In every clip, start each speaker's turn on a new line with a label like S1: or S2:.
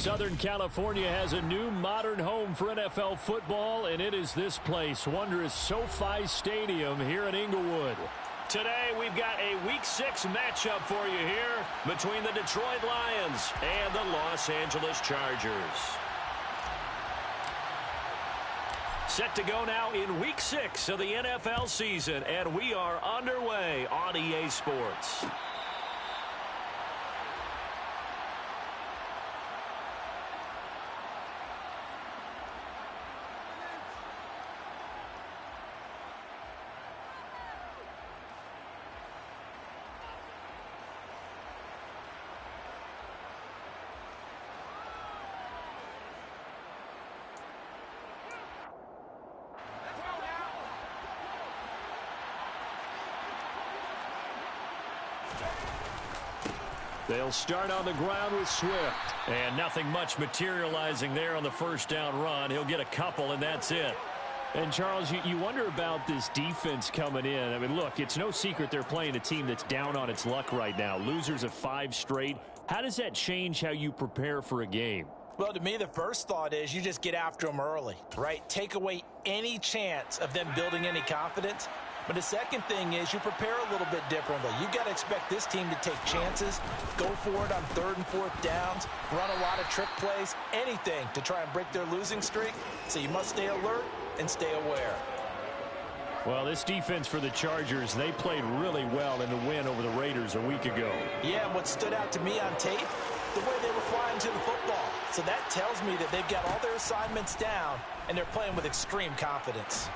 S1: Southern California has a new modern home for NFL football, and it is this place, wondrous SoFi Stadium here in Inglewood. Today, we've got a Week 6 matchup for you here between the Detroit Lions and the Los Angeles Chargers. Set to go now in Week 6 of the NFL season, and we are underway on EA Sports. They'll start on the ground with Swift. And nothing much materializing there on the first down run. He'll get a couple, and that's it. And, Charles, you wonder about this defense coming in. I mean, look, it's no secret they're playing a team that's down on its luck right now. Losers of 5 straight. How does that change how you prepare for a game?
S2: Well, to me, the first thought is you just get after them early, right? Take away any chance of them building any confidence. But the second thing is you prepare a little bit differently. You've got to expect this team to take chances, go for it on 3rd and 4th downs, run a lot of trick plays, anything to try and break their losing streak. So you must stay alert and stay aware.
S1: Well, this defense for the Chargers, they played really well in the win over the Raiders a week ago.
S2: Yeah, and what stood out to me on tape, the way they were flying to the football. So that tells me that they've got all their assignments down, and they're playing with extreme confidence.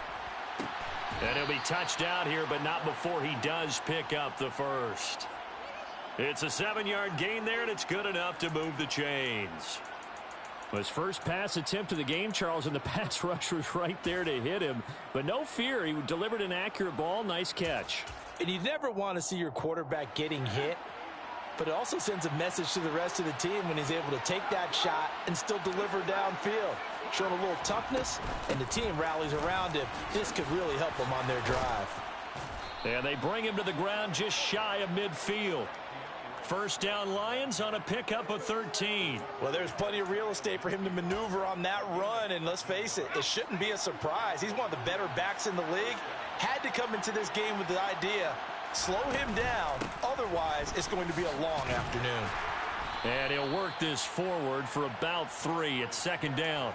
S1: And he'll be touched out here, but not before he does pick up the first. It's a 7-yard gain there, and it's good enough to move the chains. His first pass attempt of the game, Charles, and the pass rush was right there to hit him. But no fear, he delivered an accurate ball. Nice catch.
S2: And you never want to see your quarterback getting hit, but it also sends a message to the rest of the team when he's able to take that shot and still deliver downfield. Showing a little toughness, and the team rallies around him. This could really help them on their drive.
S1: And they bring him to the ground just shy of midfield. First down Lions on a pickup of 13.
S2: Well, there's plenty of real estate for him to maneuver on that run, and let's face it, it shouldn't be a surprise. He's one of the better backs in the league. Had to come into this game with the idea, slow him down, otherwise it's going to be a long afternoon.
S1: And he'll work this forward for about 3 at 2nd down.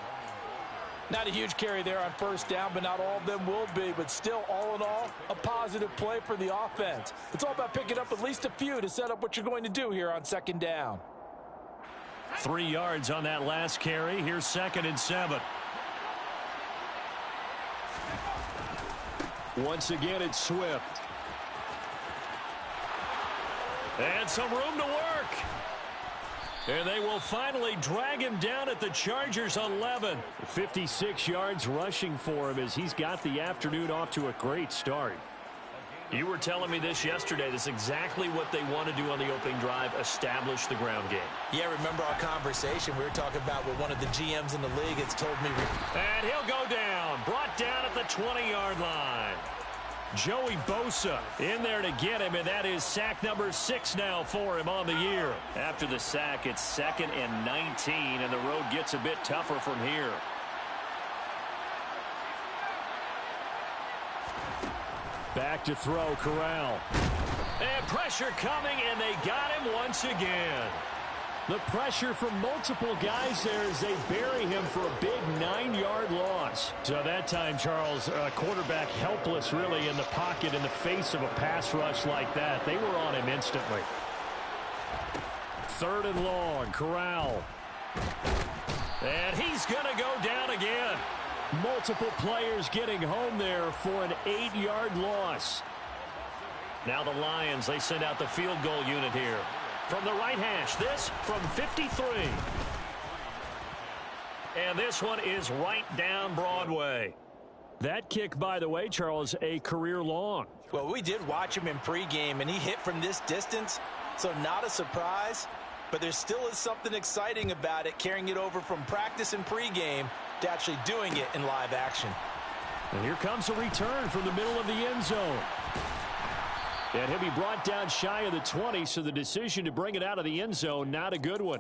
S2: Not a huge carry there on first down, but not all of them will be. But still, all in all, a positive play for the offense. It's all about picking up at least a few to set up what you're going to do here on 2nd down.
S1: 3 yards on that last carry. Here's 2nd and 7. Once again, it's Swift. And some room to work. And they will finally drag him down at the Chargers 11. 56 yards rushing for him as he's got the afternoon off to a great start. You were telling me this yesterday. This is exactly what they want to do on the opening drive, establish the ground game.
S2: Yeah, remember our conversation we were talking about with one of the GMs in the league. It's told me.
S1: And he'll go down. Brought down at the 20-yard line. Joey Bosa in there to get him, and that is sack number 6 now for him on the year. After the sack, it's 2nd and 19, and the road gets a bit tougher from here. Back to throw, Corral. And pressure coming, and they got him once again. The pressure from multiple guys there as they bury him for a big 9-yard loss. So that time, Charles, quarterback helpless really in the pocket in the face of a pass rush like that. They were on him instantly. 3rd and long, Corral. And he's going to go down again. Multiple players getting home there for an 8-yard loss. Now the Lions, they send out the field goal unit here. From the right hash, this from 53. And this one is right down Broadway. That kick, by the way, Charles, a career long.
S2: Well, we did watch him in pregame, and he hit from this distance, so not a surprise. But there still is something exciting about it, carrying it over from practice and pregame to actually doing it in live action.
S1: And here comes a return from the middle of the end zone. And he'll be brought down shy of the 20, so the decision to bring it out of the end zone, not a good one.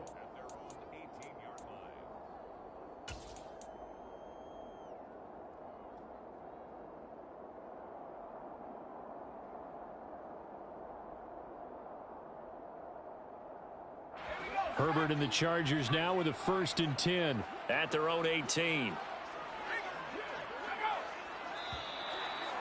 S1: Herbert and the Chargers now with a 1st and 10 at their own 18.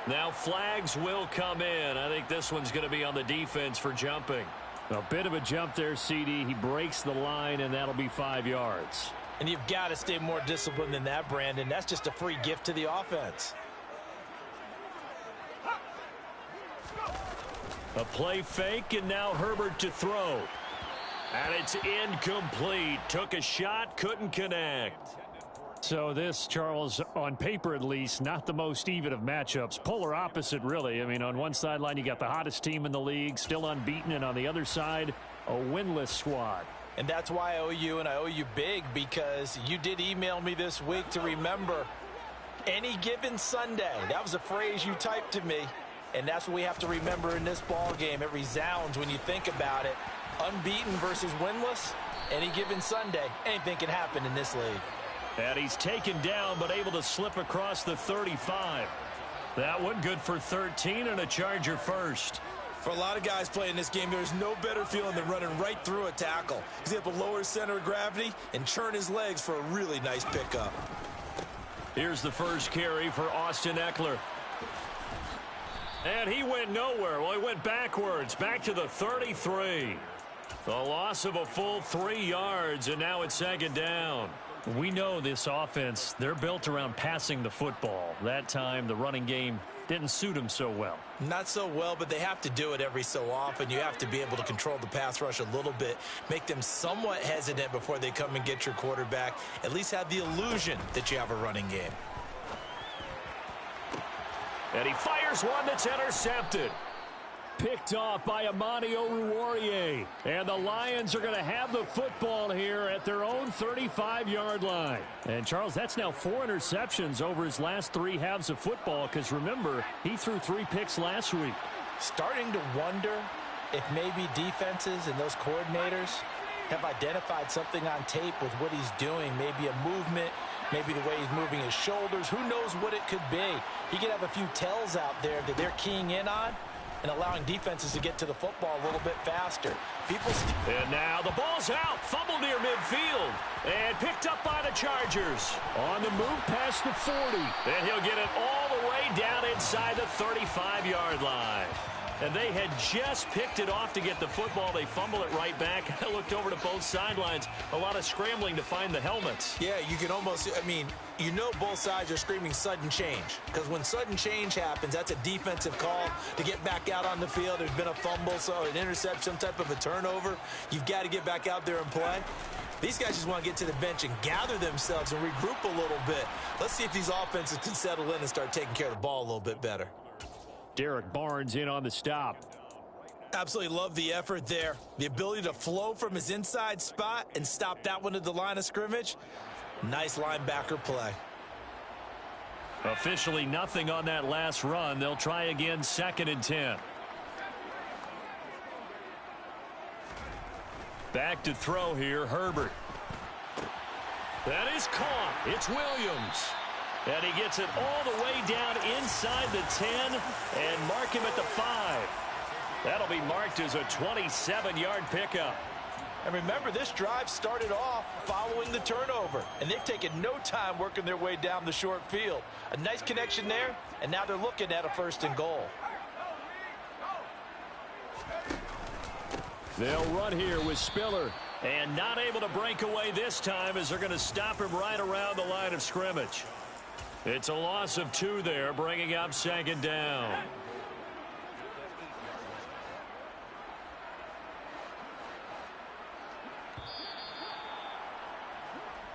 S1: Now flags will come in. I think this one's going to be on the defense for jumping. A bit of a jump there, CD. He breaks the line, and that'll be 5 yards.
S2: And you've got to stay more disciplined than that, Brandon. That's just a free gift to the offense.
S1: A play fake, and now Herbert to throw. And it's incomplete. Took a shot, couldn't connect. So this, Charles, on paper at least, not the most even of matchups. Polar opposite, really. I mean, on one sideline, you got the hottest team in the league, still unbeaten, and on the other side, a winless squad.
S2: And that's why I owe you, and I owe you big, because you did email me this week to remember any given Sunday. That was a phrase you typed to me, and that's what we have to remember in this ball game. It resounds when you think about it. Unbeaten versus winless, any given Sunday, anything can happen in this league.
S1: And he's taken down, but able to slip across the 35. That one good for 13 and a Charger first.
S2: For a lot of guys playing this game, there's no better feeling than running right through a tackle. He's able to lower his center of gravity and churn his legs for a really nice pickup.
S1: Here's the first carry for Austin Ekeler. And he went nowhere. Well, he went backwards, back to the 33. The loss of a full 3 yards, and now it's 2nd down. We know this offense, they're built around passing the football. That time, the running game didn't suit them so well.
S2: Not so well, but they have to do it every so often. You have to be able to control the pass rush a little bit, make them somewhat hesitant before they come and get your quarterback. At least have the illusion that you have a running game.
S1: And he fires one that's intercepted. Picked off by Amani Oruwariye. And the Lions are going to have the football here at their own 35-yard line. And, Charles, that's now 4 interceptions over his last 3 halves of football, because, remember, he threw 3 picks last week.
S2: Starting to wonder if maybe defenses and those coordinators have identified something on tape with what he's doing. Maybe a movement, maybe the way he's moving his shoulders. Who knows what it could be? He could have a few tells out there that they're keying in on and allowing defenses to get to the football a little bit faster.
S1: And now the ball's out. Fumble near midfield. And picked up by the Chargers. On the move past the 40. And he'll get it all the way down inside the 35-yard line. And they had just picked it off to get the football. They fumble it right back. I looked over to both sidelines. A lot of scrambling to find the helmets.
S2: Yeah, you can almost, I mean, you know both sides are screaming sudden change. Because when sudden change happens, that's a defensive call to get back out on the field. There's been a fumble, so an interception, some type of a turnover. You've got to get back out there and play. These guys just want to get to the bench and gather themselves and regroup a little bit. Let's see if these offenses can settle in and start taking care of the ball a little bit better.
S1: Derek Barnes in on the stop.
S2: Absolutely love the effort there. The ability to flow from his inside spot and stop that one at the line of scrimmage. Nice linebacker play.
S1: Officially nothing on that last run. They'll try again, 2nd and 10. Back to throw here, Herbert. That is caught. It's Williams. And he gets it all the way down inside the 10 and mark him at the 5. That'll be marked as a 27-yard pickup.
S2: And remember, this drive started off following the turnover, and they've taken no time working their way down the short field. A nice connection there, and now they're looking at a 1st and goal.
S1: They'll run here with Spiller, and not able to break away this time as they're going to stop him right around the line of scrimmage. It's a loss of 2 there, bringing up 2nd down.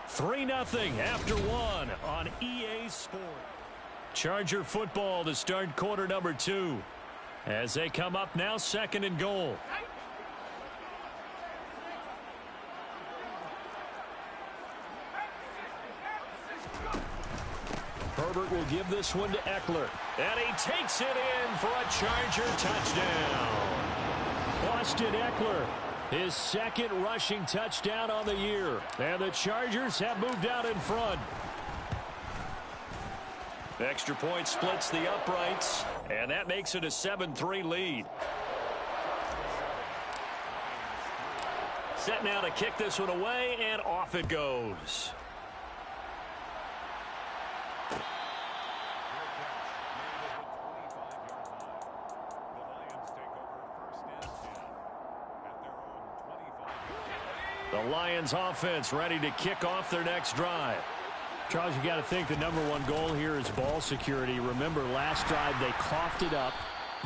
S1: $3-0 after 1 on EA Sports. Charger football to start quarter number 2. As they come up now, 2nd and goal. Herbert will give this one to Ekeler. And he takes it in for a Charger touchdown. Austin Ekeler, his 2nd rushing touchdown on the year. And the Chargers have moved out in front. Extra point splits the uprights. And that makes it a 7-3 lead. Set now to kick this one away, and off it goes. The Lions offense ready to kick off their next drive. Charles, you got to think the #1 goal here is ball security. Remember, last drive they coughed it up,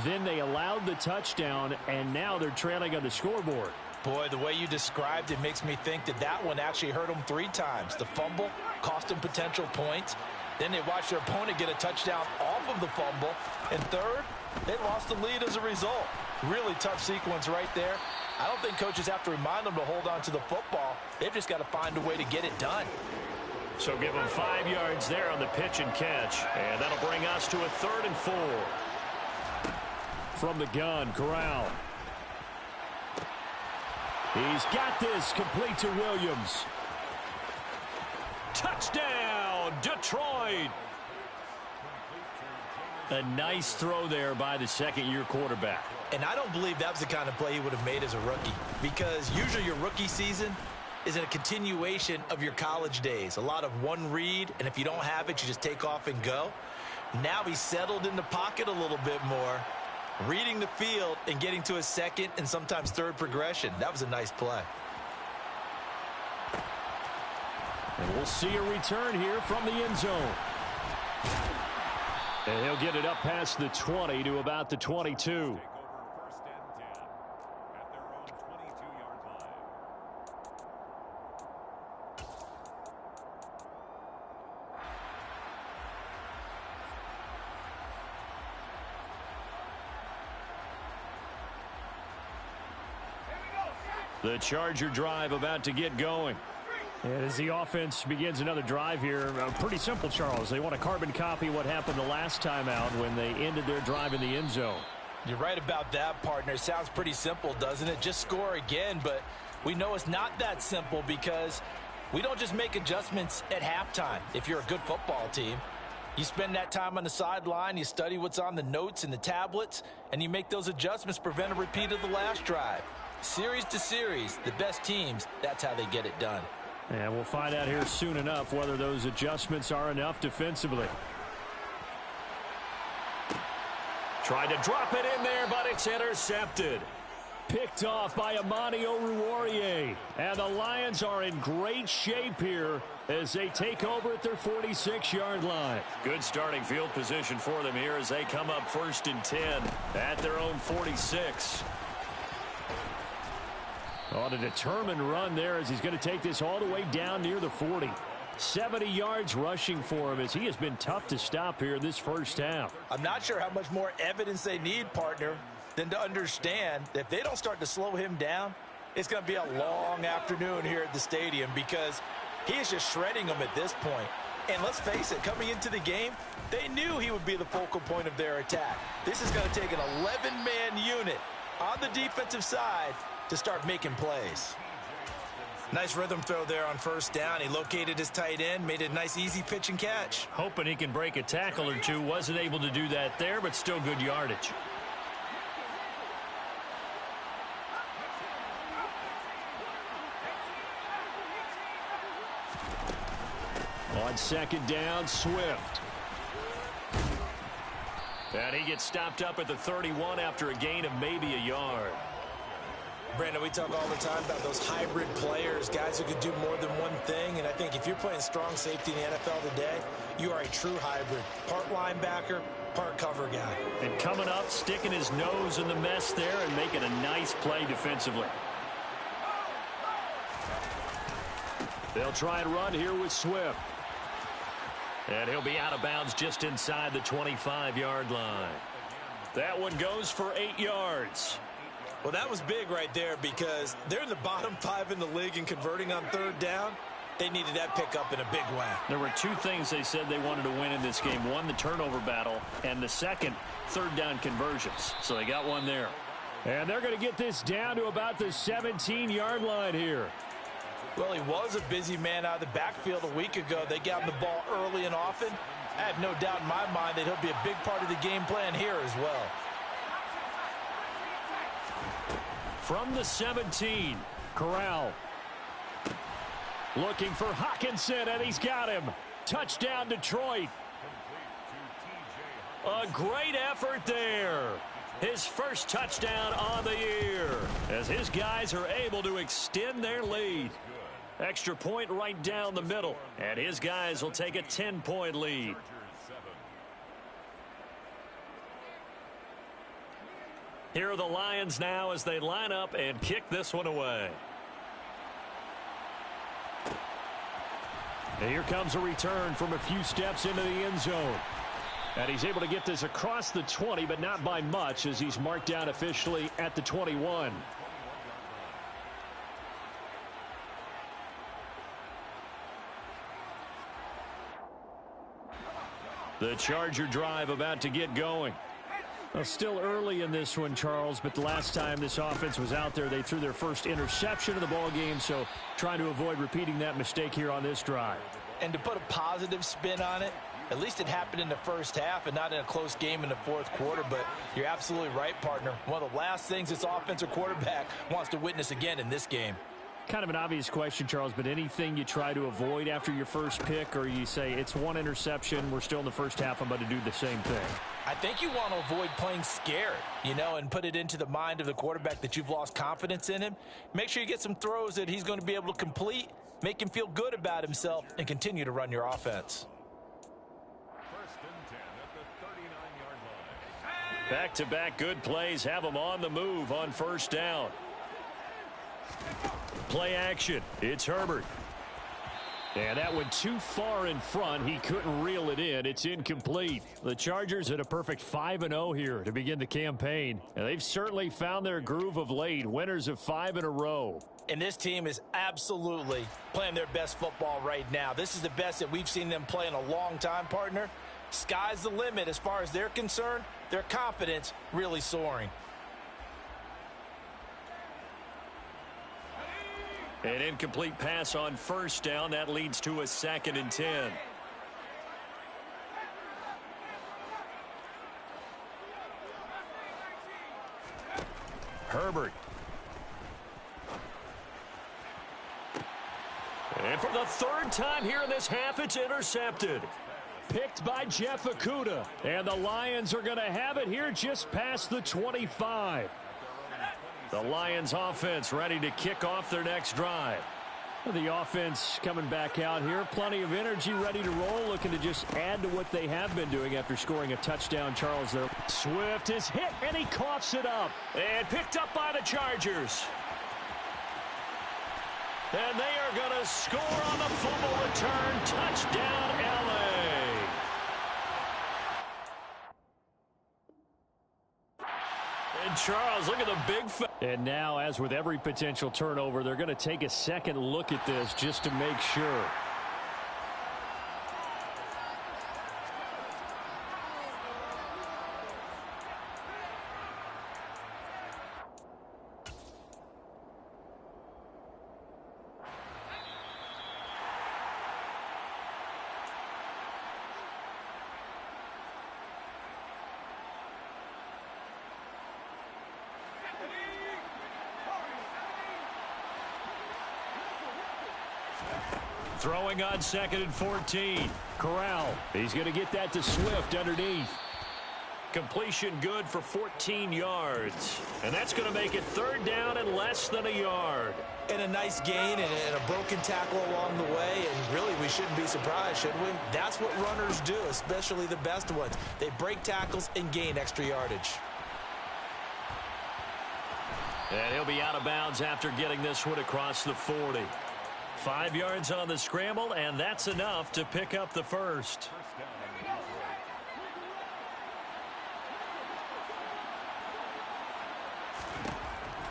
S1: then they allowed the touchdown, and now they're trailing on the scoreboard.
S2: Boy, the way you described it makes me think that that one actually hurt them 3 times. The fumble cost them potential points. Then they watched their opponent get a touchdown off of the fumble. And third, they lost the lead as a result. Really tough sequence right there. I don't think coaches have to remind them to hold on to the football. They've just got to find a way to get it done.
S1: So give them 5 yards there on the pitch and catch. And that'll bring us to a 3rd and 4. From the gun, Corral. He's got this, complete to Williams. Touchdown, Detroit. A nice throw there by the second-year quarterback.
S2: And I don't believe that was the kind of play he would have made as a rookie, because usually your rookie season is a continuation of your college days. A lot of one read, and if you don't have it, you just take off and go. Now he's settled in the pocket a little bit more, reading the field and getting to a second and sometimes third progression. That was a nice play.
S1: And we'll see a return here from the end zone. And he'll get it up past the 20 to about the 22. The Charger drive about to get going. And as the offense begins another drive here, pretty simple, Charles. They want to carbon copy what happened the last time out when they ended their drive in the end zone.
S2: You're right about that, partner. Sounds pretty simple, doesn't it? Just score again, but we know it's not that simple because we don't just make adjustments at halftime. If you're a good football team, you spend that time on the sideline, you study what's on the notes and the tablets, and you make those adjustments to prevent a repeat of the last drive. Series to series, the best teams, that's how they get it done.
S1: And we'll find out here soon enough whether those adjustments are enough defensively. Tried to drop it in there, but it's intercepted. Picked off by Amani Oruwariye. And the Lions are in great shape here as they take over at their 46-yard line. Good starting field position for them here as they come up 1st and 10 at their own 46. On a determined run there as he's going to take this all the way down near the 40. 70 yards rushing for him as he has been tough to stop here this first half.
S2: I'm not sure how much more evidence they need, partner, than to understand that if they don't start to slow him down, it's going to be a long afternoon here at the stadium because he is just shredding them at this point. And let's face it, coming into the game, they knew he would be the focal point of their attack. This is going to take an 11-man unit on the defensive side to start making plays. Nice rhythm throw there on 1st down. He located his tight end, made a nice easy pitch and catch.
S1: Hoping he can break a tackle or two. Wasn't able to do that there, but still good yardage. On 2nd down, Swift. And he gets stopped up at the 31 after a gain of maybe a yard.
S2: Brandon, we talk all the time about those hybrid players, guys who can do more than one thing, and I think if you're playing strong safety in the NFL today, you are a true hybrid. Part linebacker, part cover guy.
S1: And coming up, sticking his nose in the mess there and making a nice play defensively. They'll try and run here with Swift. And he'll be out of bounds just inside the 25-yard line. That one goes for 8 yards.
S2: Well, that was big right there because they're in the bottom 5 in the league in converting on 3rd down. They needed that pickup in a big way.
S1: There were 2 things they said they wanted to win in this game. One, the turnover battle, and the second, 3rd down conversions. So they got one there. And they're going to get this down to about the 17-yard line here.
S2: Well, he was a busy man out of the backfield a week ago. They got him the ball early and often. I have no doubt in my mind that he'll be a big part of the game plan here as well.
S1: From the 17, Corral. Looking for Hockenson, and he's got him. Touchdown, Detroit. A great effort there. His first touchdown on the year as his guys are able to extend their lead. Extra point right down the middle, and his guys will take a 10-point lead. Here are the Lions now as they line up and kick this one away. And here comes a return from a few steps into the end zone. And he's able to get this across the 20, but not by much as he's marked down officially at the 21. The Charger drive about to get going. Well, still early in this one, Charles, but the last time this offense was out there, they threw their first interception of the ball game, so trying to avoid repeating that mistake here on this drive.
S2: And to put a positive spin on it, at least it happened in the first half and not in a close game in the fourth quarter, but you're absolutely right, partner. One of the last things this offensive quarterback wants to witness again in this game.
S1: Kind of an obvious question, Charles, but anything you try to avoid after your first pick, or you say it's one interception, we're still in the first half, I'm about to do the same thing?
S2: I think you want to avoid playing scared, and put it into the mind of the quarterback that you've lost confidence in him. Make sure you get some throws that he's going to be able to complete, make him feel good about himself, and continue to run your offense.
S1: Back-to-back good plays have them on the move on first down. Play action. It's Herbert. And that went too far in front. He couldn't reel it in. It's incomplete. The Chargers at a perfect 5-0 here to begin the campaign. And they've certainly found their groove of late. Winners of 5 in a row.
S2: And this team is absolutely playing their best football right now. This is the best that we've seen them play in a long time, partner. Sky's the limit as far as they're concerned. Their confidence really soaring.
S1: An incomplete pass on first down. That leads to a 2nd and 10. Herbert. And for the third time here in this half, it's intercepted. Picked by Jeff Okudah. And the Lions are going to have it here just past the 25. The Lions offense ready to kick off their next drive. The offense coming back out here. Plenty of energy, ready to roll, looking to just add to what they have been doing after scoring a touchdown, Charles. There. Swift is hit, and he coughs it up. And picked up by the Chargers. And they are going to score on the fumble return. Touchdown, L.A. And Charles, look at the big... And now, as with every potential turnover, they're going to take a second look at this just to make sure. Throwing on 2nd and 14. Corral. He's going to get that to Swift underneath. Completion good for 14 yards. And that's going to make it 3rd down and less than a yard.
S2: And a nice gain and a broken tackle along the way. And really, we shouldn't be surprised, should we? That's what runners do, especially the best ones. They break tackles and gain extra yardage.
S1: And he'll be out of bounds after getting this one across the 40. 5 yards on the scramble, and that's enough to pick up the first.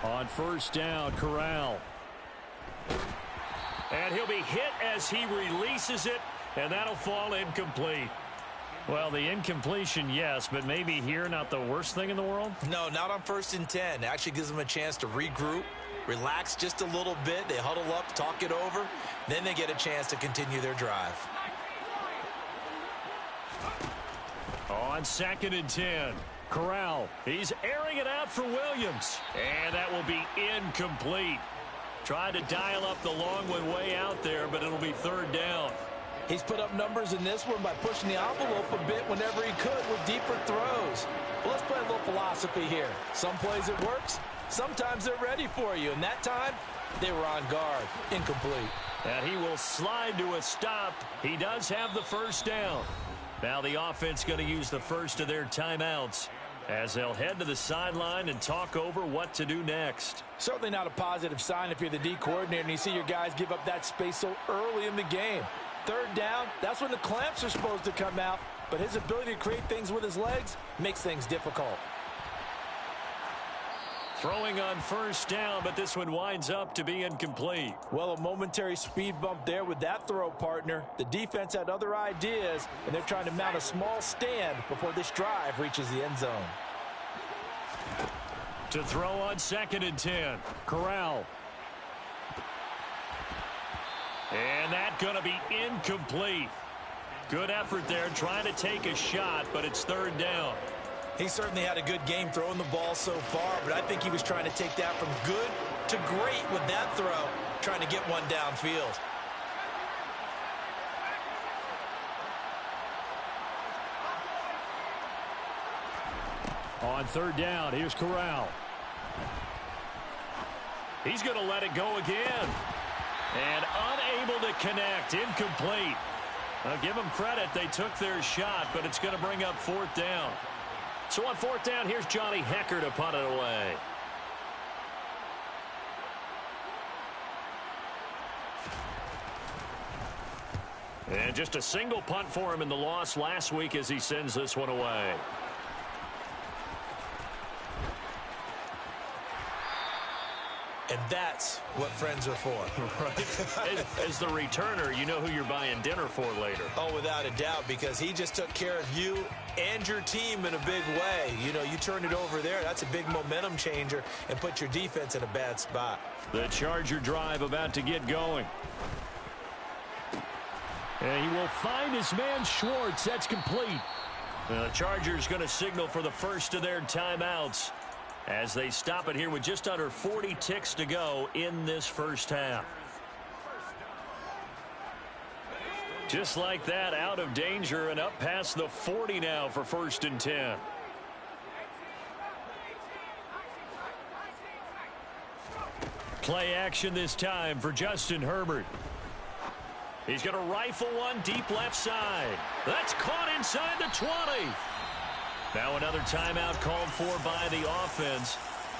S1: On first down, Corral. And he'll be hit as he releases it, and that'll fall incomplete. Well, the incompletion, yes, but maybe here not the worst thing in the world?
S2: No, not on 1st and 10. It actually gives them a chance to regroup, relax just a little bit. They huddle up, talk it over. Then they get a chance to continue their drive.
S1: On 2nd and 10, Corral. He's airing it out for Williams. And that will be incomplete. Tried to dial up the long one way out there, but it'll be third down.
S2: He's put up numbers in this one by pushing the envelope a bit whenever he could with deeper throws. Well, let's play a little philosophy here. Some plays it works. Sometimes they're ready for you. And that time, they were on guard. Incomplete.
S1: And he will slide to a stop. He does have the first down. Now the offense going to use the first of their timeouts as they'll head to the sideline and talk over what to do next.
S2: Certainly not a positive sign if you're the D coordinator and you see your guys give up that space so early in the game. Third down, that's when the clamps are supposed to come out, but his ability to create things with his legs makes things difficult.
S1: Throwing on first down, but this one winds up to be incomplete.
S2: Well, a momentary speed bump there with that throw, partner. The defense had other ideas, and they're trying to mount a small stand before this drive reaches the end zone.
S1: To throw on 2nd and 10, Corral. And that's going to be incomplete. Good effort there trying to take a shot, but it's third down.
S2: He certainly had a good game throwing the ball so far, but I think he was trying to take that from good to great with that throw, trying to get one downfield.
S1: On third down, here's Corral. He's going to let it go again. And unable to connect, incomplete. I'll give them credit, they took their shot, but it's going to bring up fourth down. So on fourth down, here's Johnny Hekker to punt it away. And just a single punt for him in the loss last week as he sends this one away.
S2: And that's what friends are for.
S1: Right. As the returner, you know who you're buying dinner for later.
S2: Oh, without a doubt, because he just took care of you and your team in a big way. You know, you turned it over there. That's a big momentum changer and put your defense in a bad spot.
S1: The Charger drive about to get going. And he will find his man Schwartz. That's complete. The Chargers going to signal for the first of their timeouts as they stop it here with just under 40 ticks to go in this first half. Just like that, out of danger and up past the 40 now for 1st and 10. Play action this time for Justin Herbert. He's going to rifle one deep left side. That's caught inside the 20. Now another timeout called for by the offense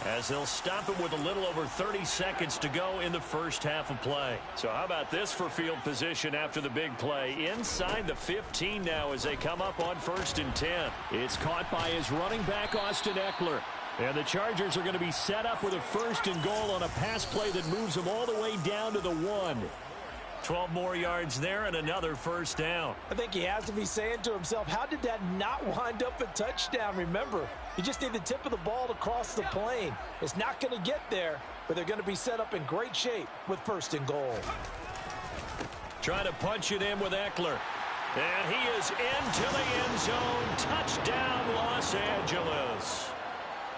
S1: as they'll stop it with a little over 30 seconds to go in the first half of play. So how about this for field position after the big play? Inside the 15 now as they come up on 1st and 10. It's caught by his running back, Austin Eckler. And the Chargers are going to be set up with a 1st and goal on a pass play that moves them all the way down to the 1. 12 more yards there and another first down.
S2: I think he has to be saying to himself, how did that not wind up a touchdown? Remember, you just need the tip of the ball to cross the plane. It's not going to get there, but they're going to be set up in great shape with 1st and goal.
S1: Trying to punch it in with Eckler. And he is into the end zone. Touchdown, Los Angeles.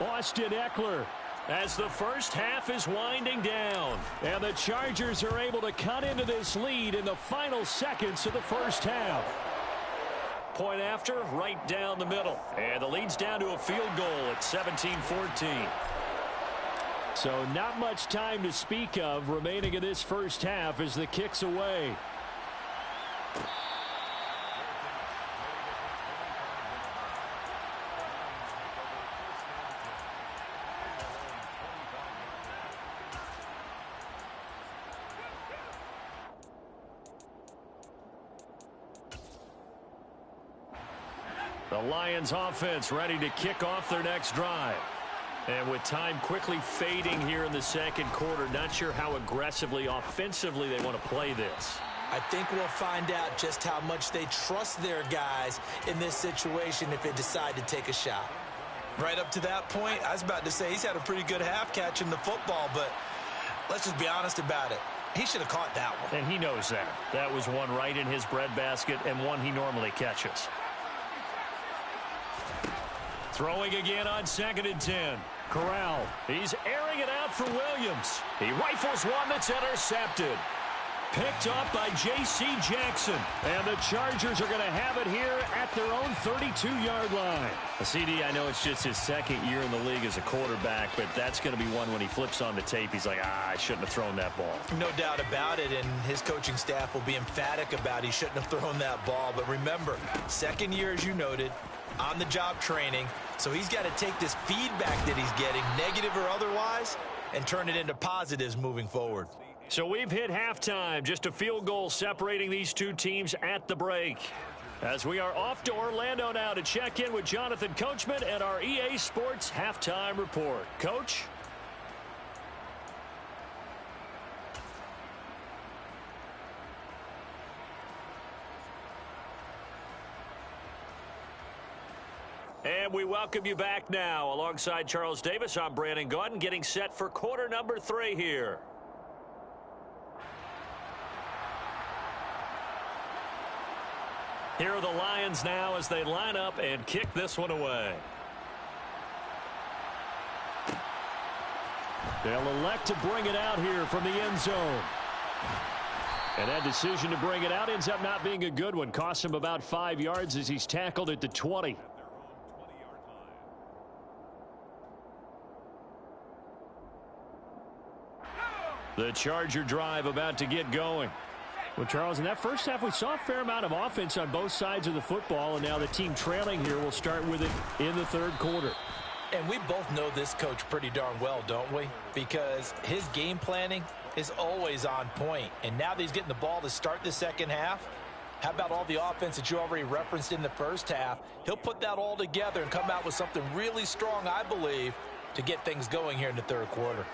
S1: Austin Eckler, as the first half is winding down. And the Chargers are able to cut into this lead in the final seconds of the first half. Point after, right down the middle. And the lead's down to a field goal at 17-14. So not much time to speak of remaining in this first half as the kick's away. The Lions offense ready to kick off their next drive. And with time quickly fading here in the second quarter, not sure how aggressively, offensively they want to play this.
S2: I think we'll find out just how much they trust their guys in this situation if they decide to take a shot. Right up to that point, I was about to say he's had a pretty good half catching the football, but let's just be honest about it. He should have caught that one.
S1: And he knows that. That was one right in his breadbasket and one he normally catches. Throwing again on 2nd and 10. Corral, he's airing it out for Williams. He rifles one that's intercepted. Picked off by J.C. Jackson. And the Chargers are going to have it here at their own 32-yard line. CD, I know it's just his 2nd year in the league as a quarterback, but that's going to be one when he flips on the tape, he's like, I shouldn't have thrown that ball.
S2: No doubt about it, and his coaching staff will be emphatic about he shouldn't have thrown that ball. But remember, 2nd year, as you noted, on-the-job training, so he's got to take this feedback that he's getting, negative or otherwise, and turn it into positives moving forward.
S1: So we've hit halftime, just a field goal separating these two teams at the break. As we are off to Orlando now to check in with Jonathan Coachman and our EA Sports Halftime Report. Coach? And we welcome you back now. Alongside Charles Davis, I'm Brandon Gaudin, getting set for quarter number 3 here. Here are the Lions now as they line up and kick this one away. They'll elect to bring it out here from the end zone. And that decision to bring it out ends up not being a good one. Costs him about 5 yards as he's tackled at the 20. The Charger drive about to get going. Well, Charles, in that first half, we saw a fair amount of offense on both sides of the football, and now the team trailing here will start with it in the 3rd quarter.
S2: And we both know this coach pretty darn well, don't we? Because his game planning is always on point. And now that he's getting the ball to start the 2nd half, how about all the offense that you already referenced in the first half? He'll put that all together and come out with something really strong, I believe, to get things going here in the 3rd quarter.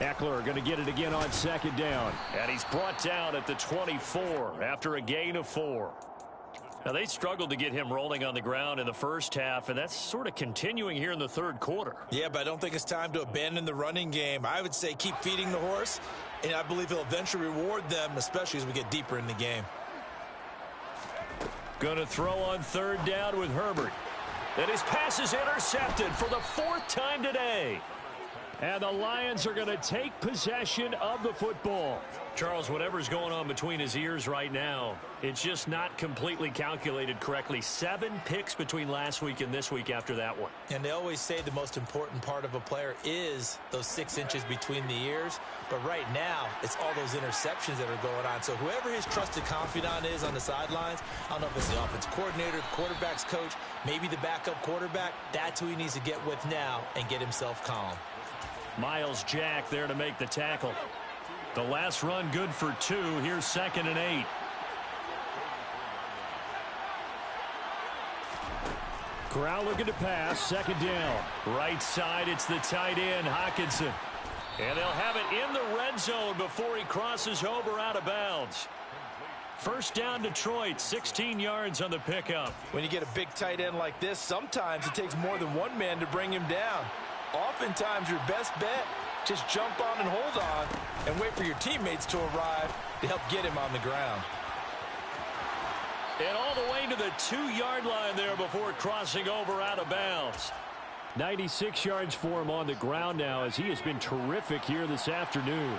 S1: Eckler going to get it again on 2nd down. And he's brought down at the 24 after a gain of 4. Now, they struggled to get him rolling on the ground in the first half, and that's sort of continuing here in the 3rd quarter.
S2: Yeah, but I don't think it's time to abandon the running game. I would say keep feeding the horse, and I believe he'll eventually reward them, especially as we get deeper in the game.
S1: Going to throw on 3rd down with Herbert. And his pass is intercepted for the 4th time today. And the Lions are going to take possession of the football. Charles, whatever's going on between his ears right now, it's just not completely calculated correctly. 7 picks between last week and this week after that one.
S2: And they always say the most important part of a player is those 6 inches between the ears. But right now, it's all those interceptions that are going on. So whoever his trusted confidant is on the sidelines, I don't know if it's the offensive coordinator, the quarterback's coach, maybe the backup quarterback, that's who he needs to get with now and get himself calm.
S1: Myles Jack there to make the tackle. The last run good for 2. Here's 2nd and 8. Corral looking to pass. 2nd down. Right side, it's the tight end, Hockenson. And they'll have it in the red zone before he crosses over out of bounds. First down, Detroit, 16 yards on the pickup.
S2: When you get a big tight end like this, sometimes it takes more than one man to bring him down. Oftentimes, your best bet, just jump on and hold on and wait for your teammates to arrive to help get him on the ground.
S1: And all the way to the 2-yard line there before crossing over out of bounds. 96 yards for him on the ground now as he has been terrific here this afternoon.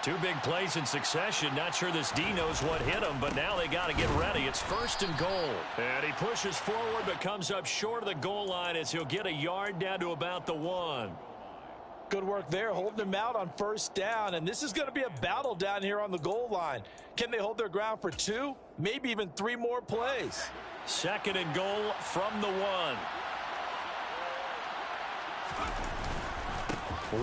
S1: 2 big plays in succession. Not sure this D knows what hit him, but now they got to get ready. It's 1st and goal. And he pushes forward but comes up short of the goal line as he'll get a yard down to about the 1.
S2: Good work there, holding him out on 1st down. And this is going to be a battle down here on the goal line. Can they hold their ground for 2, maybe even 3 more plays?
S1: 2nd and goal from the 1.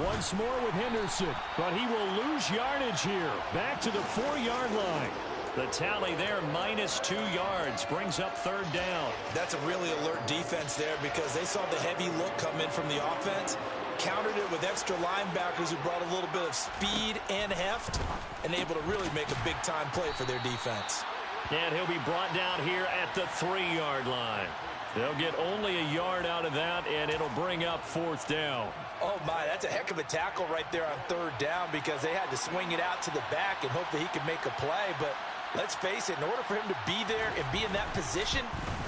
S1: Once more with Henderson, but he will lose yardage here. Back to the 4-yard line. The tally there, -2 yards, brings up 3rd down.
S2: That's a really alert defense there because they saw the heavy look come in from the offense, countered it with extra linebackers who brought a little bit of speed and heft, and able to really make a big-time play for their defense.
S1: And he'll be brought down here at the 3-yard line. They'll get only a yard out of that, and it'll bring up 4th down.
S2: Oh, my, that's a heck of a tackle right there on 3rd down because they had to swing it out to the back and hope that he could make a play. But Let's face it, in order for him to be there and be in that position,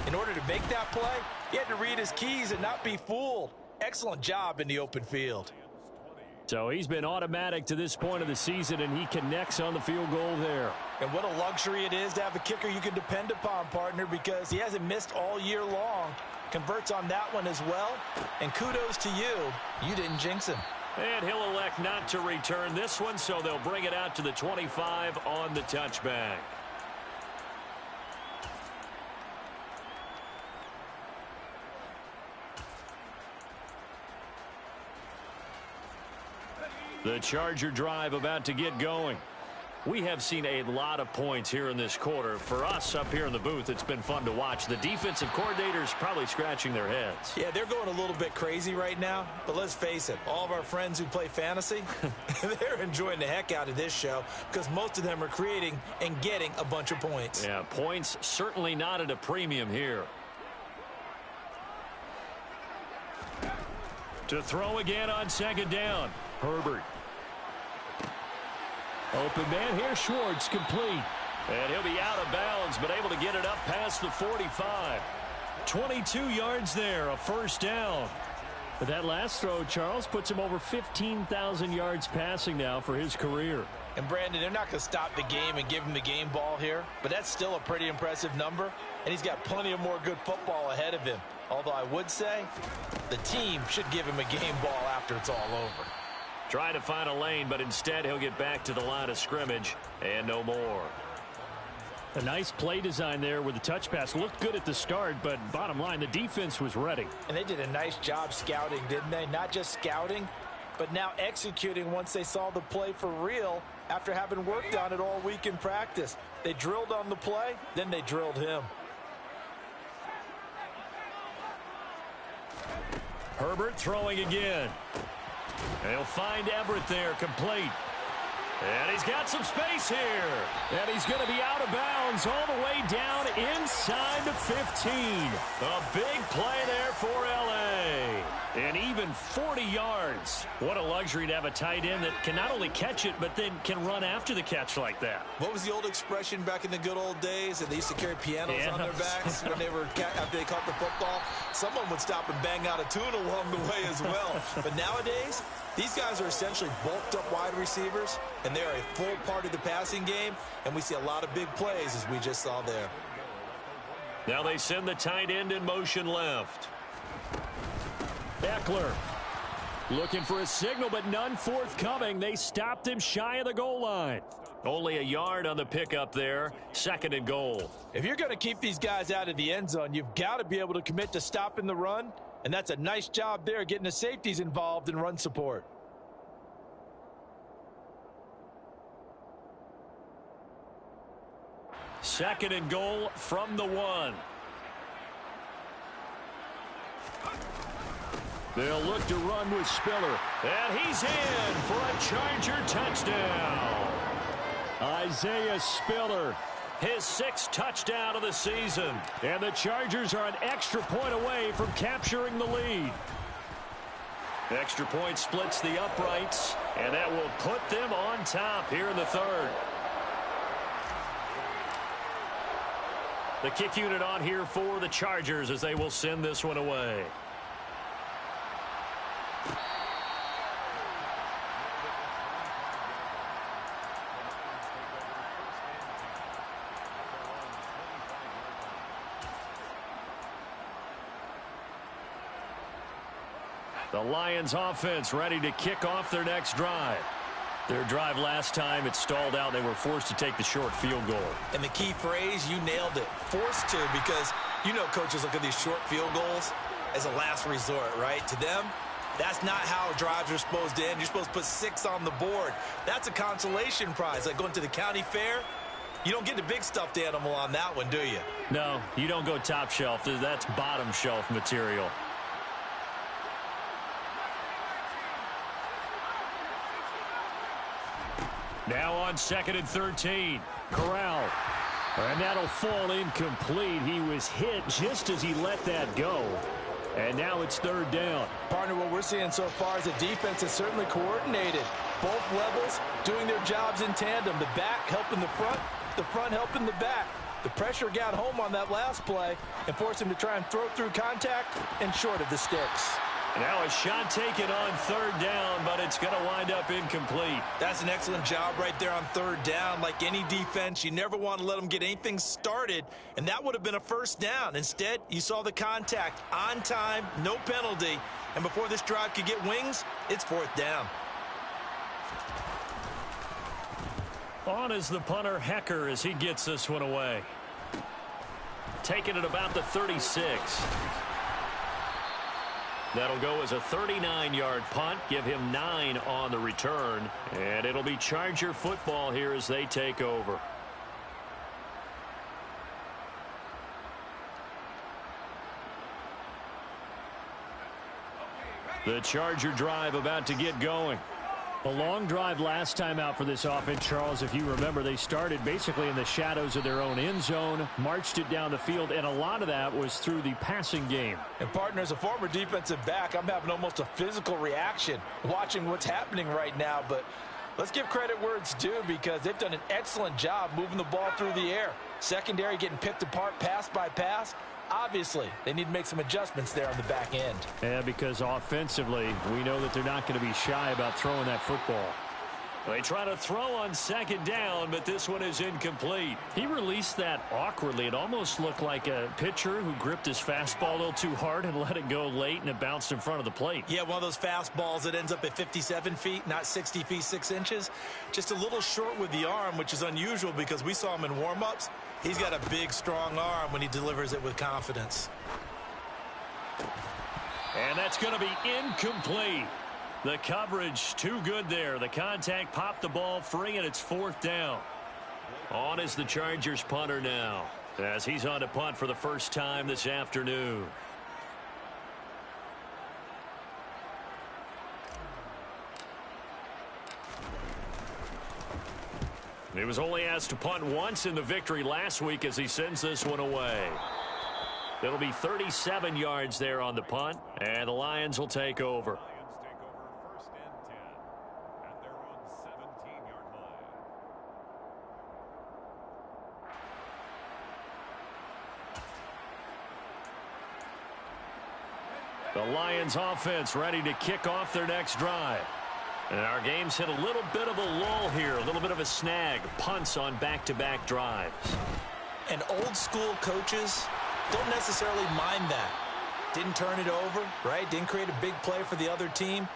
S2: in order to make that play, he had to read his keys and not be fooled. Excellent job in the open field.
S1: So he's been automatic to this point of the season, and he connects on the field goal there.
S2: And what a luxury it is to have a kicker you can depend upon, partner, because he hasn't missed all year long. Converts on that one as well. And kudos to you. You didn't jinx him.
S1: And he'll elect not to return this one, so they'll bring it out to the 25 on the touchback. The Charger drive about to get going. We have seen a lot of points here in this quarter. For us up here in the booth, it's been fun to watch. The defensive coordinators probably scratching their heads.
S2: Yeah, they're going a little bit crazy right now. But let's face it, all of our friends who play fantasy, they're enjoying the heck out of this show because most of them are creating and getting a bunch of points.
S1: Yeah, points certainly not at a premium here. To throw again on second down. Herbert. Open man here, Schwartz, complete. And he'll be out of bounds, but able to get it up past the 45. 22 yards there, a first down. But that last throw, Charles, puts him over 15,000 yards passing now for his career.
S2: And Brandon, they're not going to stop the game and give him the game ball here, but that's still a pretty impressive number, and he's got plenty of more good football ahead of him. Although I would say the team should give him a game ball after it's all over.
S1: Trying to find a lane, but instead he'll get back to the line of scrimmage and no more. A nice play design there with the touch pass. Looked good at the start, but bottom line, the defense was ready.
S2: And they did a nice job scouting, didn't they? Not just scouting, but now executing once they saw the play for real after having worked on it all week in practice. They drilled on the play, then they drilled him.
S1: Herbert throwing again. They'll find Everett there, complete. And he's got some space here. And he's going to be out of bounds all the way down inside the 15. A big play there for L.A. And even 40 yards. What a luxury to have a tight end that can not only catch it, but then can run after the catch like that.
S2: What was the old expression back in the good old days? And they used to carry pianos on their backs when they were after they caught the football. Someone would stop and bang out a tune along the way as well. But nowadays, these guys are essentially bulked up wide receivers, and they're a full part of the passing game, and we see a lot of big plays as we just saw there.
S1: Now they send the tight end in motion left. Eckler looking for a signal, but none forthcoming. They stopped him shy of the goal line. Only a yard on the pickup there. Second and goal.
S2: If you're going to keep these guys out of the end zone, you've got to be able to commit to stopping the run. And that's a nice job there, getting the safeties involved in run support.
S1: Second and goal from the 1. They'll look to run with Spiller. And he's in for a Charger touchdown. Isaiah Spiller, his 6th touchdown of the season. And the Chargers are an extra point away from capturing the lead. Extra point splits the uprights, and that will put them on top here in the 3rd. The kick unit on here for the Chargers as they will send this one away. The Lions offense ready to kick off their next drive. Their drive last time, it stalled out. They were forced to take the short field goal.
S2: And the key phrase, you nailed it. Forced to, because you know coaches look at these short field goals as a last resort, right? To them, that's not how drives are supposed to end. You're supposed to put 6 on the board. That's a consolation prize. Like going to the county fair, you don't get the big stuffed animal on that one, do you?
S1: No, you don't go top shelf. That's bottom shelf material. Now on 2nd and 13. Corral. And that'll fall incomplete. He was hit just as he let that go. And now it's 3rd down.
S2: Partner, what we're seeing so far is the defense is certainly coordinated. Both levels doing their jobs in tandem. The back helping the front, The front helping the back. The pressure got home on that last play and forced him to try and throw through contact and short of the sticks.
S1: Now a shot taken on third down, but it's going to wind up incomplete.
S2: That's an excellent job right there on third down. Like any defense, you never want to let them get anything started, and that would have been a first down. Instead, you saw the contact on time, no penalty, and before this drive could get wings, it's fourth down.
S1: On is the punter, Hecker, as he gets this one away. Taking it about the 36. That'll go as a 39-yard punt, give him 9 on the return, and it'll be Charger football here as they take over. The Charger drive about to get going. A long drive last time out for this offense, Charles. If you remember, they started basically in the shadows of their own end zone, marched it down the field, and a lot of that was through the passing game.
S2: And, partner, as a former defensive back, I'm having almost a physical reaction watching what's happening right now. But let's give credit where it's due because they've done an excellent job moving the ball through the air. Secondary getting picked apart pass by pass. Obviously, they need to make some adjustments there on the back end.
S1: Yeah, because offensively, we know that they're not going to be shy about throwing that football. They try to throw on second down, but this one is incomplete. He released that awkwardly. It almost looked like a pitcher who gripped his fastball a little too hard and let it go late, and it bounced in front of the plate.
S2: Yeah, one of those fastballs that ends up at 57 feet, not 60 feet, 6 inches. Just a little short with the arm, which is unusual because we saw him in warm-ups. He's got a big, strong arm when he delivers it with confidence.
S1: And that's going to be incomplete. The coverage too good there. The contact popped the ball free, and it's fourth down. On is the Chargers punter now, as he's on to punt for the first time this afternoon. He was only asked to punt once in the victory last week as he sends this one away. It'll be 37 yards there on the punt, and the Lions will take over. The Lions offense ready to kick off their next drive. And our game's hit a little bit of a lull here, a little bit of a snag. Punts on back-to-back drives.
S2: And old-school coaches don't necessarily mind that. Didn't turn it over, right? Didn't create a big play for the other team.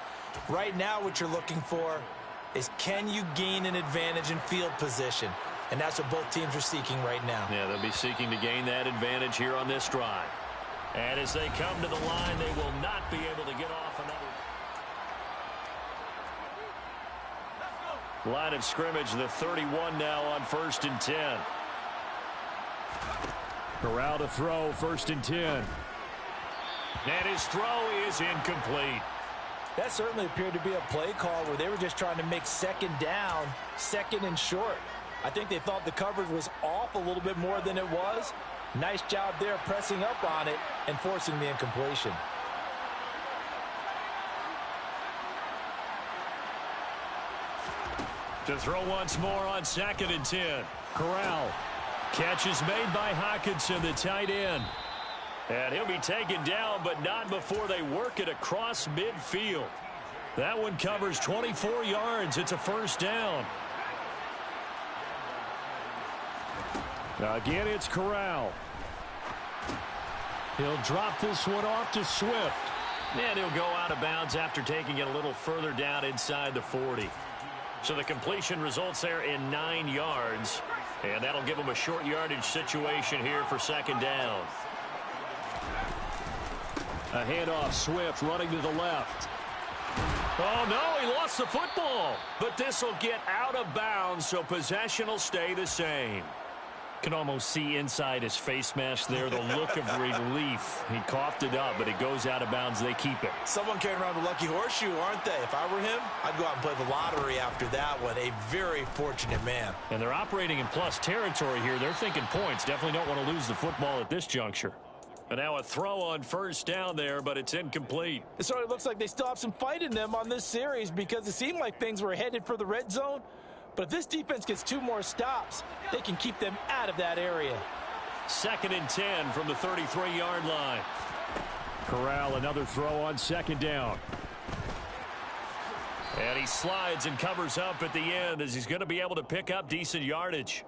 S2: Right now what you're looking for is can you gain an advantage in field position? And that's what both teams are seeking right now.
S1: Yeah, they'll be seeking to gain that advantage here on this drive. And as they come to the line, they will not be able to get off another. Line of scrimmage, the 31 now on 1st and 10. Corral to throw, 1st and 10. And his throw is incomplete.
S2: That certainly appeared to be a play call where they were just trying to make second down, second and short. I think they thought the coverage was off a little bit more than it was. Nice job there pressing up on it and forcing the incompletion.
S1: To throw once more on 2nd and 10. Corral. Catch is made by Hockenson, the tight end. And he'll be taken down, but not before they work it across midfield. That one covers 24 yards. It's a first down. Again, it's Corral. He'll drop this one off to Swift. And he'll go out of bounds after taking it a little further down inside the 40. So the completion results there in 9 yards. And that'll give him a short yardage situation here for second down. A handoff, Swift running to the left. Oh, no, he lost the football. But this will get out of bounds, so possession will stay the same. Can almost see inside his face mask there the look of relief. He coughed it up, but it goes out of bounds. They keep it.
S2: Someone carrying around the lucky horseshoe, aren't they? If I were him, I'd go out and play the lottery after that one. A very fortunate man. And
S1: they're operating in plus territory here. They're thinking points. Definitely don't want to lose the football at this juncture. And now a throw on first down there, but it's incomplete.
S2: It certainly looks like they still have some fight in them on this series because it seemed like things were headed for the red zone. But if this defense gets 2 more stops, they can keep them out of that area.
S1: 2nd and 10 from the 33-yard line. Corral, another throw on 2nd down. And he slides and covers up at the end as he's going to be able to pick up decent yardage.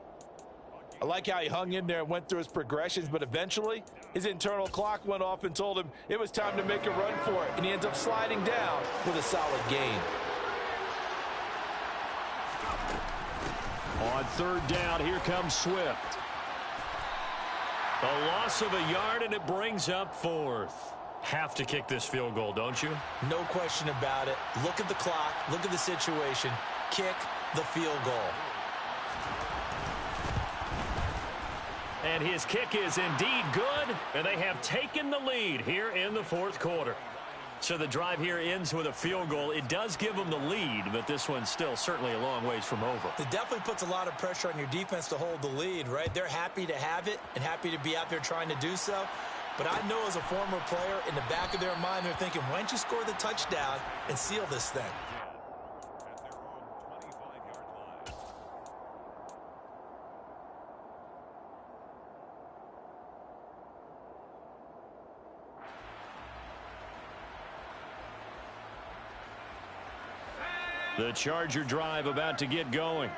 S2: I like how he hung in there and went through his progressions, but eventually his internal clock went off and told him it was time to make a run for it, and he ends up sliding down with a solid gain.
S1: On 3rd down, here comes Swift. A loss of a yard, and it brings up 4th. Have to kick this field goal, don't you?
S2: No question about it. Look at the clock. Look at the situation. Kick the field goal.
S1: And his kick is indeed good, and they have taken the lead here in the 4th quarter. So the drive here ends with a field goal. It does give them the lead, but this one's still certainly a long ways from over.
S2: It definitely puts a lot of pressure on your defense to hold the lead, right? They're happy to have it and happy to be out there trying to do so. But I know as a former player, in the back of their mind, they're thinking, why don't you score the touchdown and seal this thing?
S1: The Charger drive about to get going.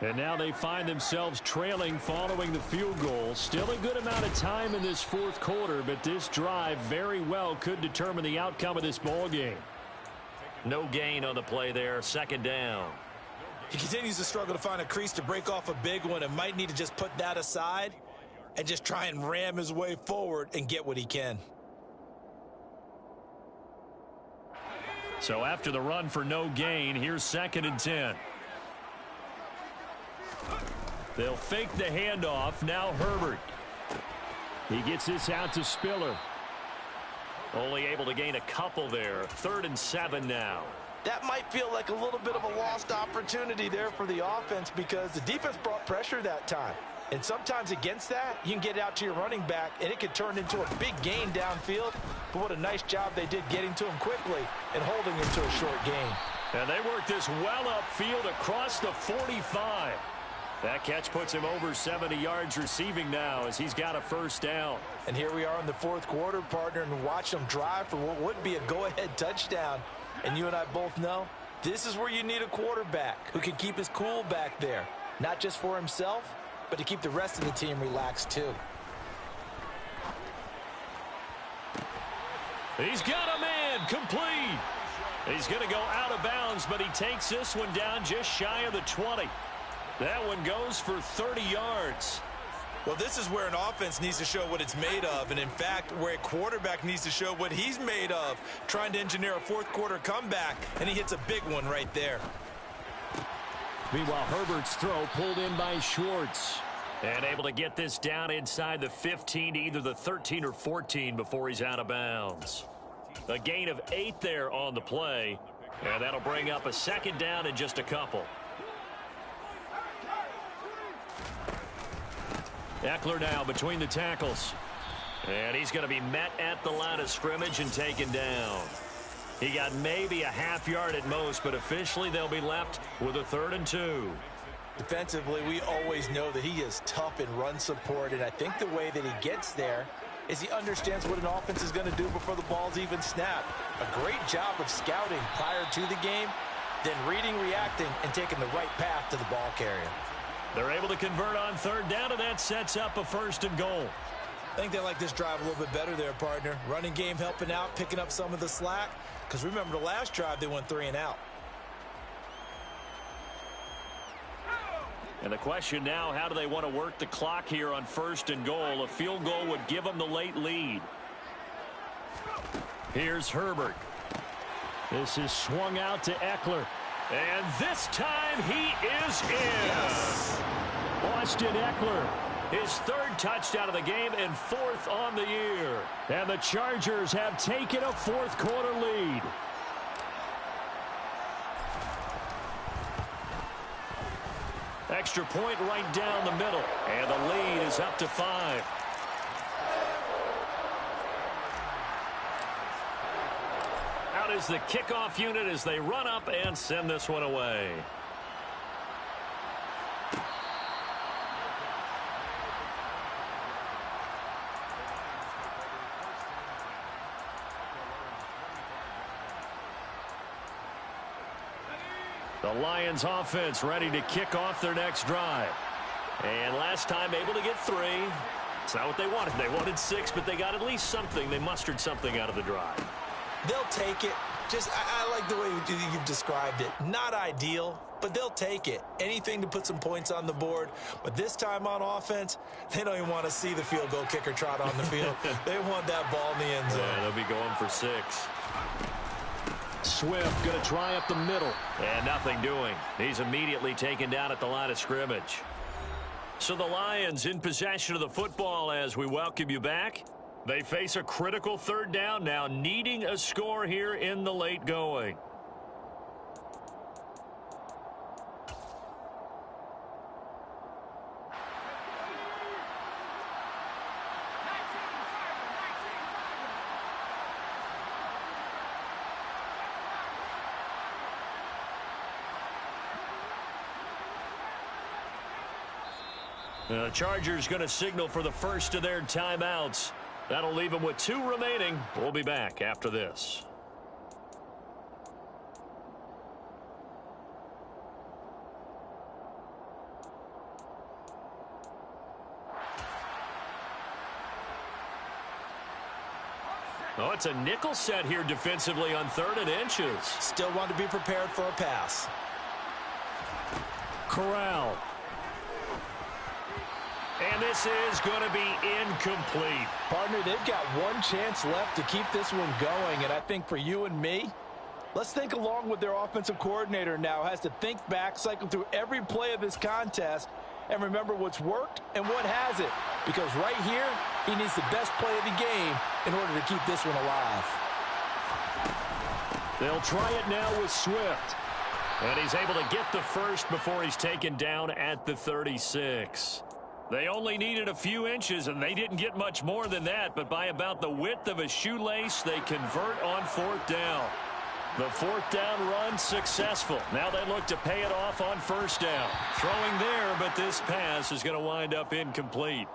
S1: And now they find themselves trailing following the field goal. Still a good amount of time in this 4th quarter, but this drive very well could determine the outcome of this ball game. No gain on the play there. 2nd down.
S2: He continues to struggle to find a crease to break off a big one and might need to just put that aside and just try and ram his way forward and get what he can.
S1: So after the run for no gain, here's 2nd and 10. They'll fake the handoff. Now Herbert. He gets this out to Spiller. Only able to gain a couple there. 3rd and 7 now.
S2: That might feel like a little bit of a lost opportunity there for the offense because the defense brought pressure that time. And sometimes against that, you can get out to your running back, and it could turn into a big gain downfield. But what a nice job they did getting to him quickly and holding him to a short gain.
S1: And they work this well upfield across the 45. That catch puts him over 70 yards receiving now as he's got a 1st down.
S2: And here we are in the 4th quarter, partner, and watch them drive for what would be a go-ahead touchdown. And you and I both know this is where you need a quarterback who can keep his cool back there, not just for himself, but to keep the rest of the team relaxed too.
S1: He's got a man complete. He's going to go out of bounds, but he takes this one down just shy of the 20. That one goes for 30 yards.
S2: Well, this is where an offense needs to show what it's made of, and in fact, where a quarterback needs to show what he's made of, trying to engineer a 4th quarter comeback, and he hits a big one right there.
S1: Meanwhile, Herbert's throw pulled in by Schwartz. And able to get this down inside the 15 to either the 13 or 14 before he's out of bounds. A gain of 8 there on the play, and that'll bring up a 2nd down in just a couple. Eckler now between the tackles. And he's going to be met at the line of scrimmage and taken down. He got maybe a half yard at most, but officially they'll be left with a 3rd and 2.
S2: Defensively, we always know that he is tough in run support, and I think the way that he gets there is he understands what an offense is going to do before the ball's even snapped. A great job of scouting prior to the game, then reading, reacting, and taking the right path to the ball carrier.
S1: They're able to convert on 3rd down, and that sets up a 1st and goal.
S2: I think they like this drive a little bit better there, partner. Running game helping out, picking up some of the slack. Because remember, the last drive, they went 3 and out.
S1: And the question now, how do they want to work the clock here on 1st and goal? A field goal would give them the late lead. Here's Herbert. This is swung out to Eckler. And this time he is in.
S2: Yes.
S1: Austin Eckler, his 3rd touchdown of the game and 4th on the year. And the Chargers have taken a 4th quarter lead. Extra point right down the middle. And the lead is up to 5. Out is the kickoff unit as they run up and send this one away. The Lions offense ready to kick off their next drive. And last time able to get 3. It's not what they wanted. They wanted 6, but they got at least something. They mustered something out of the drive.
S2: They'll take it. I like the way you've described it. Not ideal, but they'll take it. Anything to put some points on the board. But this time on offense, they don't even want to see the field goal kicker trot on the field. They want that ball in the end zone.
S1: Yeah, they'll be going for 6.
S3: Swift going to try up the middle.
S1: And nothing doing. He's immediately taken down at the line of scrimmage. So the Lions in possession of the football as we welcome you back. They face a critical 3rd down now, needing a score here in the late going. The Chargers going to signal for the first of their timeouts. That'll leave them with 2 remaining. We'll be back after this. Oh, it's a nickel set here defensively on 3rd and inches.
S2: Still want to be prepared for a pass.
S1: Corral. And this is going to be incomplete.
S2: Partner, they've got one chance left to keep this one going, and I think for you and me, let's think along with their offensive coordinator now. Has to think back, cycle through every play of this contest, and remember what's worked and what hasn't. Because right here, he needs the best play of the game in order to keep this one alive.
S1: They'll try it now with Swift. And he's able to get the first before he's taken down at the 36. They only needed a few inches, and they didn't get much more than that. But by about the width of a shoelace, they convert on 4th down. The 4th down run successful. Now they look to pay it off on 1st down. Throwing there, but this pass is going to wind up incomplete.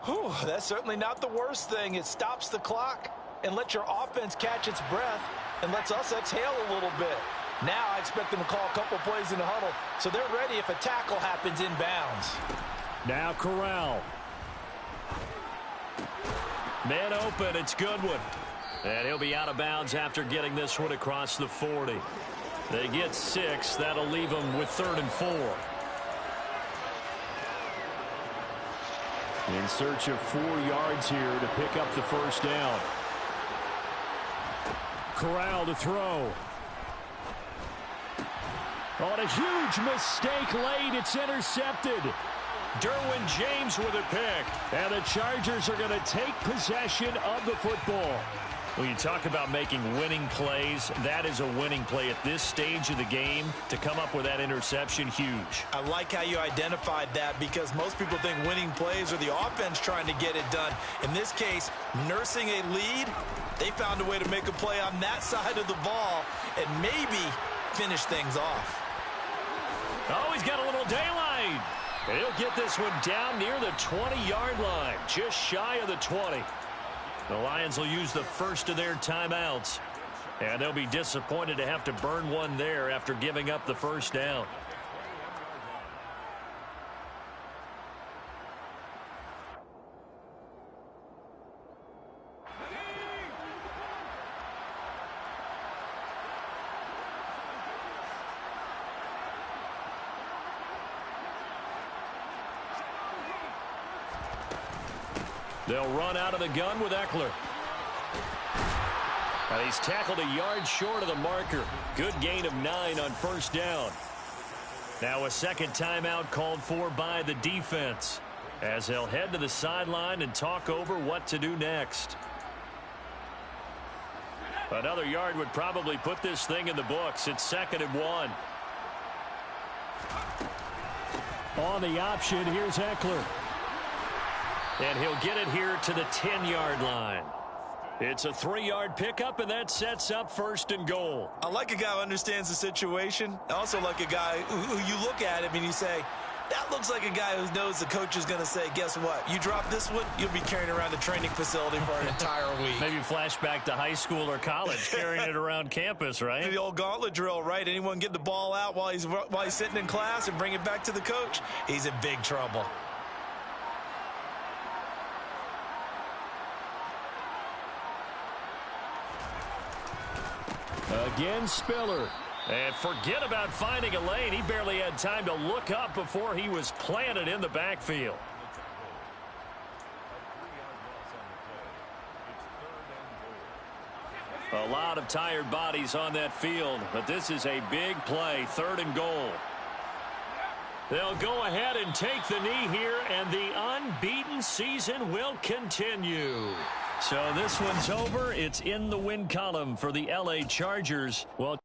S2: Whew, that's certainly not the worst thing. It stops the clock and lets your offense catch its breath and lets us exhale a little bit. Now I expect them to call a couple plays in the huddle, so they're ready if a tackle happens inbounds.
S1: Now Corral. Man open, it's Goodwin. And he'll be out of bounds after getting this one across the 40. They get 6. That'll leave them with 3rd and 4. In search of 4 yards here to pick up the 1st down. Corral to throw. On a huge mistake late, it's intercepted. Derwin James with a pick. And the Chargers are going to take possession of the football. When you talk about making winning plays, that is a winning play at this stage of the game. To come up with that interception, huge.
S2: I like how you identified that, because most people think winning plays are the offense trying to get it done. In this case, nursing a lead, they found a way to make a play on that side of the ball and maybe finish things off.
S1: Oh, he's got a little daylight. And he'll get this one down near the 20-yard line, just shy of the 20. The Lions will use the first of their timeouts, and they'll be disappointed to have to burn one there after giving up the 1st down. They'll run out of the gun with Eckler. And he's tackled a yard short of the marker. Good gain of 9 on 1st down. Now a second timeout called for by the defense, as they'll head to the sideline and talk over what to do next. Another yard would probably put this thing in the books. It's 2nd and 1. On the option, here's Eckler. And he'll get it here to the 10-yard line. It's a 3-yard pickup, and that sets up 1st and goal.
S2: I like a guy who understands the situation. I also like a guy who you look at him and you say, That looks like a guy who knows the coach is going to say, guess what? You drop this one, you'll be carrying around the training facility for an entire week.
S1: Maybe flashback to high school or college, carrying it around campus, right?
S2: The old gauntlet drill, right? Anyone get the ball out while he's sitting in class and bring it back to the coach? He's in big trouble.
S1: Again, Spiller. And forget about finding a lane. He barely had time to look up before he was planted in the backfield. A lot of tired bodies on that field, but this is a big play, 3rd and goal. They'll go ahead and take the knee here, and the unbeaten season will continue. So this one's over. It's in the win column for the LA Chargers. Well,